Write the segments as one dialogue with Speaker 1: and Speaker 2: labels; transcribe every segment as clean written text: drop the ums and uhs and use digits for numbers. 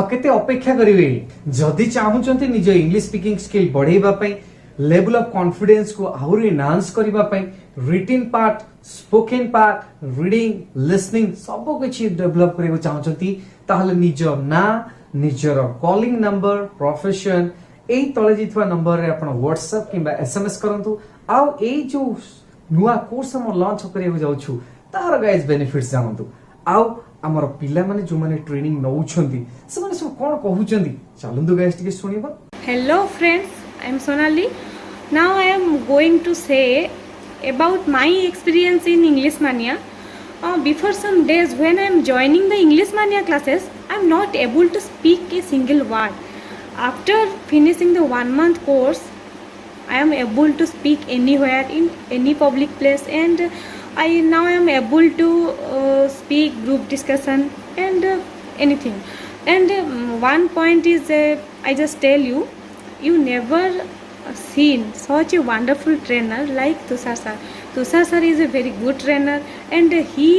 Speaker 1: केते अपेक्षा करिवे जदि चाहूचंती निज इंग्लिश स्पीकिंग स्किल बढ़ेबा पई लेवल ऑफ कॉन्फिडेंस को आहुरी एनहांस करिबा पई written part spoken part reading listening सब किछि डेवलप करियो चाहूचंती ताहले निज ना निजर कॉलिंग नंबर प्रोफेशन एई तळे जितवा नंबर रे आपण व्हाट्सएप किबा एसएमएस करंतु आ एई जो नुआ कोर्स हम लॉन्च करियो जाउछु तार गाइस बेनिफिट्स जानंतु आ आमर पिला माने जो माने ट्रेनिंग नउछंती से माने सब कोन कहउचंती चलंतु गाइस टिके सुनिबा।
Speaker 2: Hello friends, I am Sonali. Now I am going to say about my experience in English Mania. Before some days when I am joining the English Mania classes, I am not able to speak a single word. After finishing the 1 month course, I am able to speak anywhere in any public place, and now I am able to speak group discussion and anything. And one point is I just tell you, you never seen such a wonderful trainer like Tushar sir. Tushar sir is a very good trainer, and he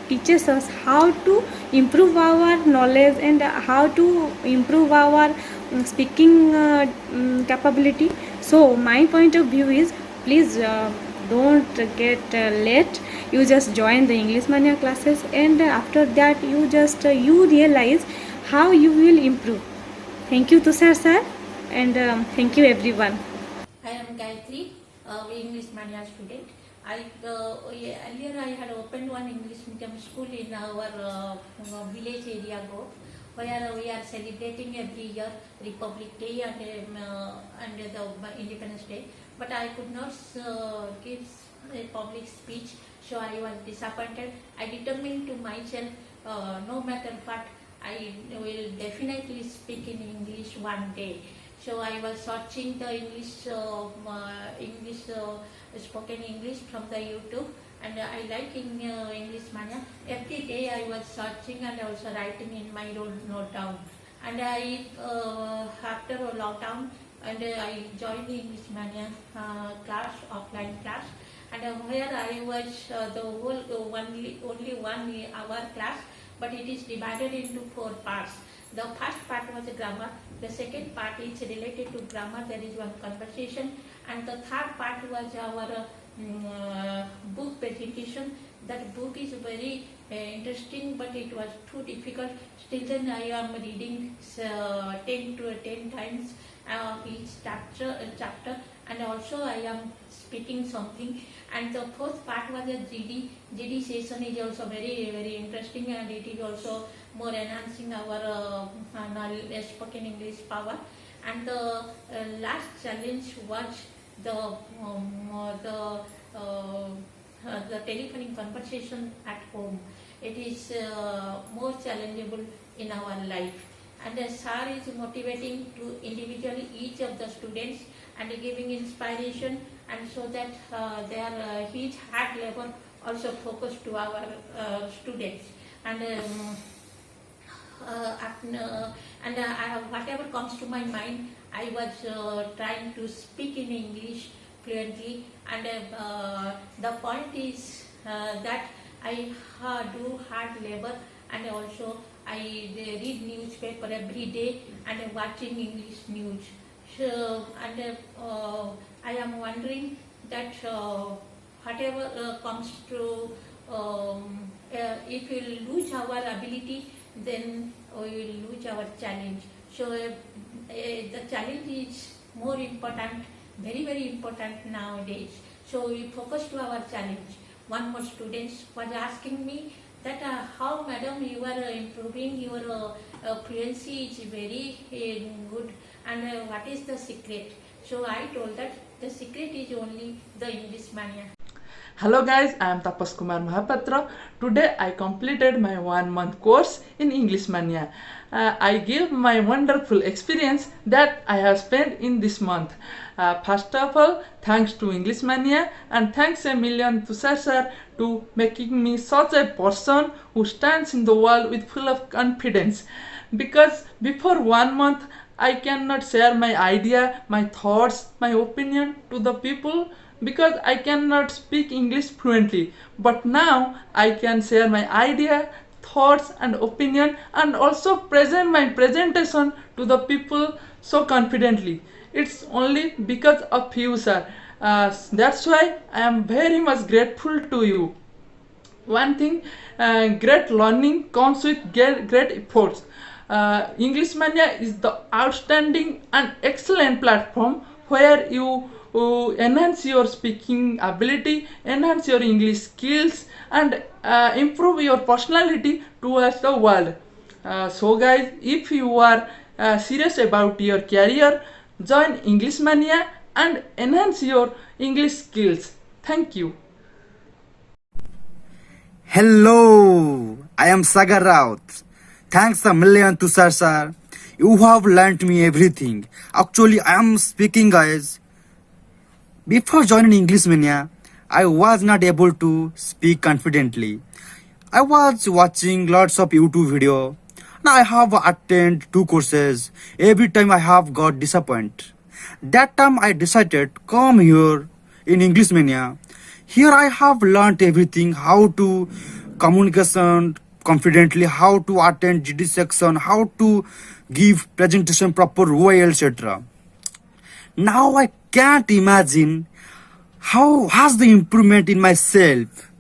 Speaker 2: teaches us how to improve our knowledge and how to improve our speaking capability. So my point of view is, please don't get late. You just join the English Mania classes, and after that you just you realize how you will improve. Thank you Tushar sir, and thank you everyone.
Speaker 3: I am Gayatri, English Mania student. Earlier I had opened one English medium school in our village area group, where we are celebrating every year Republic Day and the Independence Day. But I could not give a public speech, so I was disappointed. I determined to myself, no matter what, I will definitely speak in English one day. So I was searching the English spoken English from the YouTube, and I like English Mania. Every day I was searching and also writing in my note down. And I after a lockdown, and I joined the English Mania class, offline class, and where I was the whole only 1 hour class, but it is divided into 4 parts. The first part was the grammar, the second part is related to grammar, there is one conversation, and the third part was our book presentation. That book is very interesting, but it was too difficult. Still then I am reading 10 times each chapter, and also I am speaking something. And the fourth part was a GD session is also very interesting, and it is also more enhancing our spoken English power. And the last challenge was the telephonic conversation at home. It is more challengeable in our life. And the sir is motivating to individually each of the students and giving inspiration, and so that their his hard labor also focused to our students. And whatever comes to my mind, I was trying to speak in English fluently. And the point is that I do hard labor, and also I read newspaper every day and watching English news. So, and I am wondering that whatever comes to, if we lose our ability, then we will lose our challenge. So the challenge is more important, very important nowadays. So we focus to our challenge. One more student was asking me that how madam you are improving your fluency is very good, and what is the secret? So I told that the secret is only the English Mania.
Speaker 4: Hello guys, I am Tapas Kumar Mahapatra. Today I completed my 1 month course in English Mania. I give my wonderful experience that I have spent in this month. First of all, thanks to English Mania, and thanks a million to Sir to making me such a person who stands in the world with full of confidence. Because before 1 month I cannot share my idea, my thoughts, my opinion to the people, because I cannot speak English fluently. But now I can share my idea, thoughts and opinion, and also present my presentation to the people so confidently. It's only because of you, sir. That's why I am very much grateful to you. One thing, great learning comes with great efforts. English Mania is the outstanding and excellent platform where you enhance your speaking ability, enhance your English skills, and improve your personality towards the world. So guys, if you are serious about your career, join English Mania and enhance your English skills. Thank you.
Speaker 5: Hello, I am Sagar Raut. Thanks a million to sir. You have learnt me everything. Actually, I am speaking, guys. Before joining English Mania, I was not able to speak confidently. I was watching lots of YouTube video. Now I have attended 2 courses. Every time I have got disappointed. That time I decided to come here in English Mania. Here I have learnt everything, how to communication confidently, how to attend GD section, how to give presentation proper way, etc. Now I can't imagine how has the improvement in myself.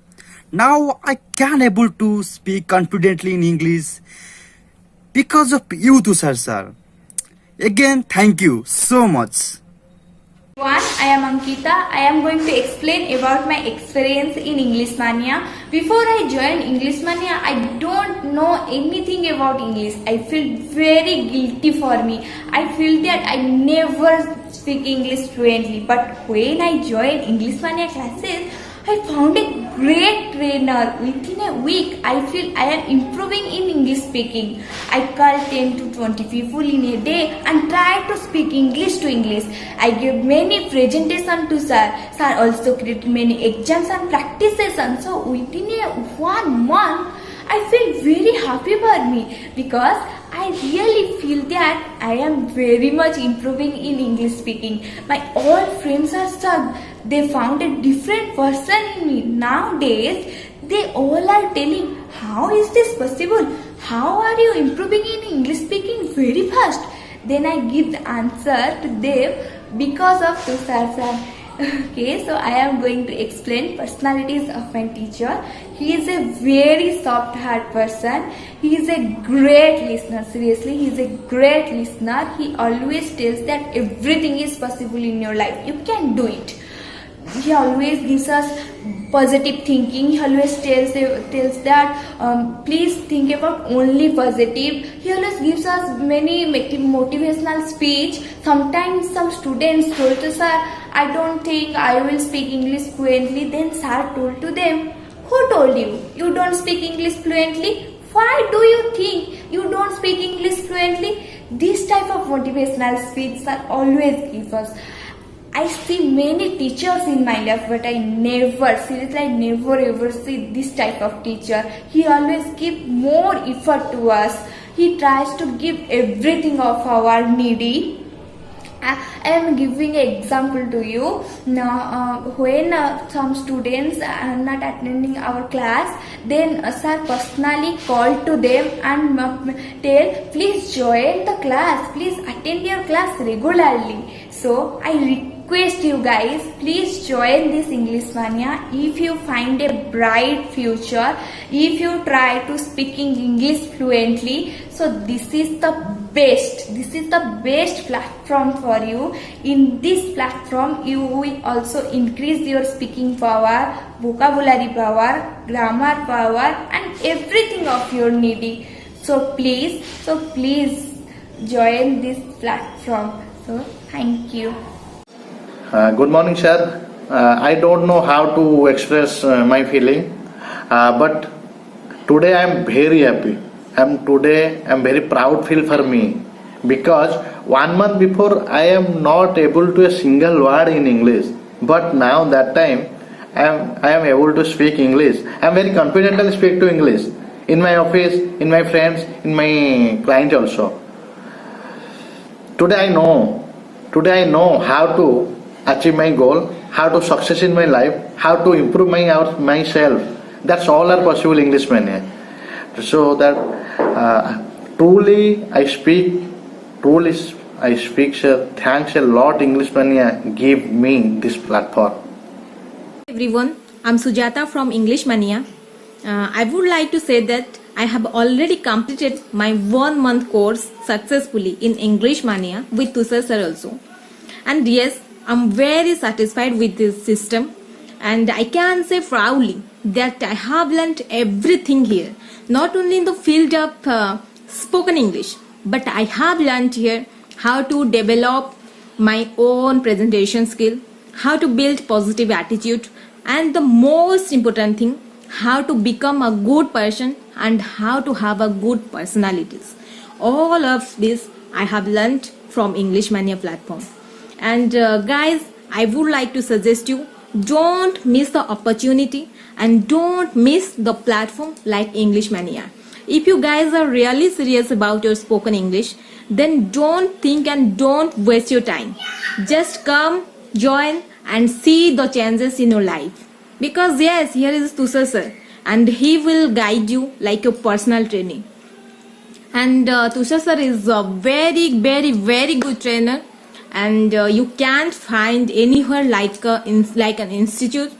Speaker 5: Now I can able to speak confidently in English because of you too, sir. Again, thank you so much.
Speaker 6: I am Ankita. I am going to explain about my experience in English Mania. Before I joined English Mania, I don't know anything about English. I feel very guilty for me. I feel that I never speak English fluently. But when I joined English Mania classes, I found a great trainer. Within a week, I feel I am improving in English speaking. I call 10 to 20 people in a day and try to speak English to English. I gave many presentations to sir. Sir also created many exams and practice sessions. So within a 1 month, I feel very happy for me because I really feel that I am very much improving in English speaking. My all friends are shocked. They found a different person in me. Nowadays, they all are telling, how is this possible? How are you improving in English speaking very fast? Then I give the answer to them because of Tushar sir. Okay, so I am going to explain personalities of my teacher. He is a very soft heart person. He is a great listener. Seriously, he is a great listener. He always tells that everything is possible in your life. You can do it. He always gives us positive thinking. He always tells that please think about only positive. He always gives us many motivational speech. Sometimes some students told to sir, I don't think I will speak English fluently. Then sir told to them, who told you? You don't speak English fluently? Why do you think you don't speak English fluently? This type of motivational speech sir always gives us. I see many teachers in my life, but I never ever see this type of teacher. He always gives more effort to us. He tries to give everything of our needy. I am giving an example to you. Now, when some students are not attending our class, then sir personally called to them and tell, please join the class, please attend your class regularly. So I request you guys, please join this English Mania. If you find a bright future, if you try to speaking English fluently, so this is the best platform for you. In this platform, you will also increase your speaking power, vocabulary power, grammar power, and everything of your needy. So please join this platform. So thank you.
Speaker 7: Good morning, sir. I don't know how to express my feeling, but today I am very happy. I'm very proud feel for me because 1 month before I am not able to a single word in English, but now that time I am able to speak English. I am very confidently speak to English in my office, in my friends, in my clients also. Today I know how to achieve my goal, how to success in my life, how to improve myself. That's all are possible English Mania. so that truly I speak, sir. Thanks a lot, English Mania, give me this platform.
Speaker 8: Everyone, I'm Sujata from English Mania. I would like to say that I have already completed my 1 month course successfully in English Mania with Tushar sir also. And yes, I'm very satisfied with this system, and I can say proudly that I have learned everything here, not only in the field of spoken English, but I have learned here how to develop my own presentation skill, how to build positive attitude, and the most important thing, how to become a good person and how to have a good personalities. All of this I have learned from English Mania platform. And guys, I would like to suggest you, don't miss the opportunity and don't miss the platform like English Mania. If you guys are really serious about your spoken English, then don't think and don't waste your time. Just come, join and see the changes in your life. Because yes, here is Tushar sir and he will guide you like your personal trainer. And Tushar sir is a very, very, very good trainer, and you can't find anywhere like an institute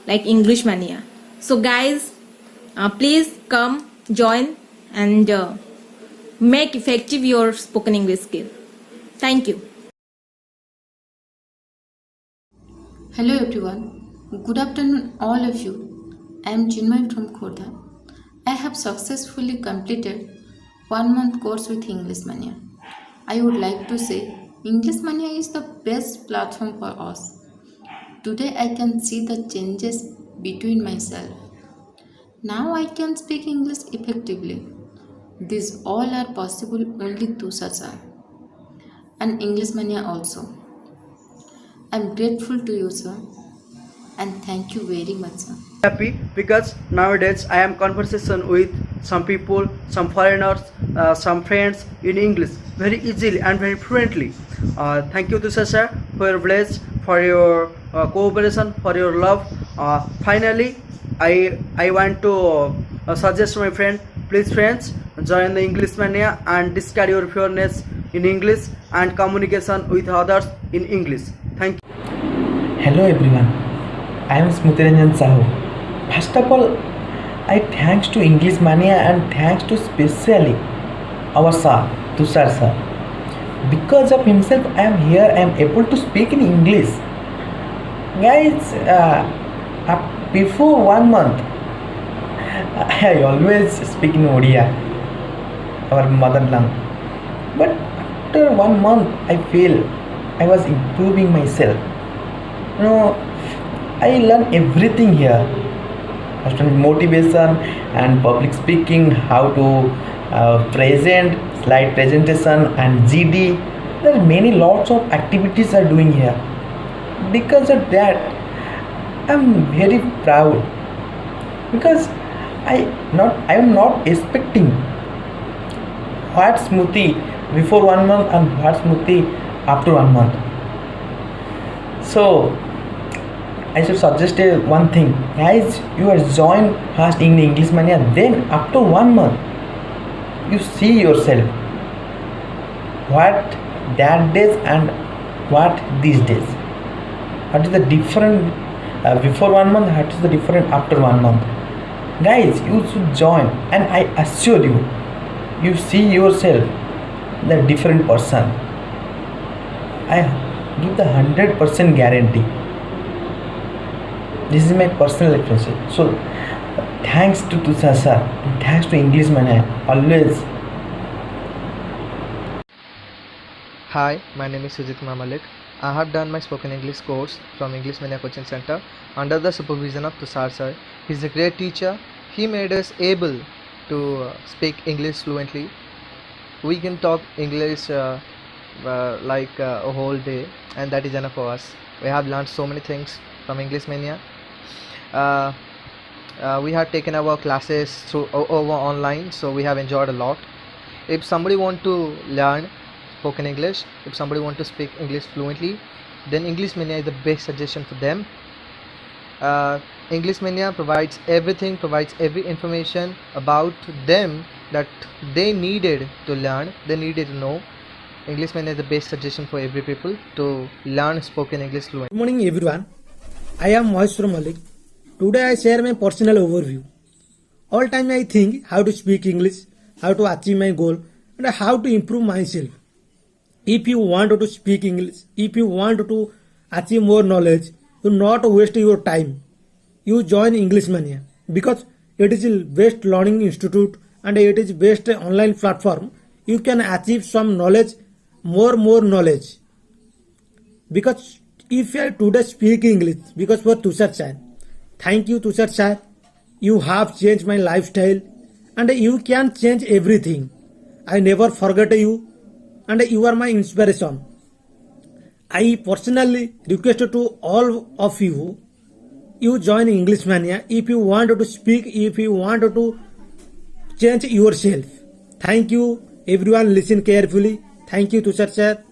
Speaker 8: like English Mania. So guys, please come, join and make effective your spoken English skill. Thank you.
Speaker 9: Hello everyone. Good afternoon all of you. I am Chinmay from Khordha. I have successfully completed 1 month course with English Mania. I would like to say English Mania is the best platform for us. Today I can see the changes between myself. Now I can speak English effectively. These all are possible only to Tushar and English Mania also. I am grateful to you, sir, and thank you very much, sir.
Speaker 10: Happy because nowadays I am conversation with some people, some foreigners, some friends in English very easily and very fluently. Thank you Tushar sir for your bless, for your cooperation, for your love. Finally, I want to suggest my friend, please friends, join the English Mania and discard your fearness in English and communication with others in English. Thank you.
Speaker 11: Hello everyone, I am Smutiranjan Sahu. First of all, I thanks to English Mania and thanks to specially our sir, Tushar sir. Because of himself, I am here, I am able to speak in English. Guys, before 1 month, I always speak in Odia, our mother tongue. But after 1 month, I feel I was improving myself. I learned everything here. First motivation and public speaking, how to present, slide presentation and GD. There are many lots of activities are doing here. Because of that, I'm very proud. Because I am not expecting what Smoothie before 1 month and what Smoothie after 1 month. So I should suggest one thing, guys. You are joined first in English Mania, then after 1 month you see yourself what that days and what these days. What is the different before 1 month? What is the different after 1 month? Guys, you should join, and I assure you, you see yourself the different person. I give the 100% guarantee. This is my personal experience. So thanks to Tushar sir, thanks to English Mania, always.
Speaker 12: Hi, my name is Sujit Malik. I have done my spoken English course from English Mania Coaching Center under the supervision of Tushar sir. He is a great teacher. He made us able to speak English fluently. We can talk English like a whole day, and that is enough for us. We have learned so many things from English Mania. We have taken our classes through over online, so we have enjoyed a lot. If somebody want to learn spoken English, if somebody want to speak English fluently, then English Mania is the best suggestion for them. English Mania provides everything, provides every information about them that they needed to learn, they needed to know. English Mania is the best suggestion for every people to learn spoken English fluent.
Speaker 13: Good morning everyone. I am Maheshwar Malik. Today I share my personal overview. All time I think how to speak English, how to achieve my goal, and how to improve myself. If you want to speak English, if you want to achieve more knowledge, do not waste your time. You join English Mania because it is the best learning institute and it is best online platform. You can achieve some knowledge, more knowledge. Because if I today speak English, because for Tushar sir, thank you Tushar sir. You have changed my lifestyle and you can change everything. I never forget you and you are my inspiration. I personally request to all of you, you join English Mania if you want to speak, if you want to change yourself. Thank you everyone, listen carefully. Thank you Tushar sir.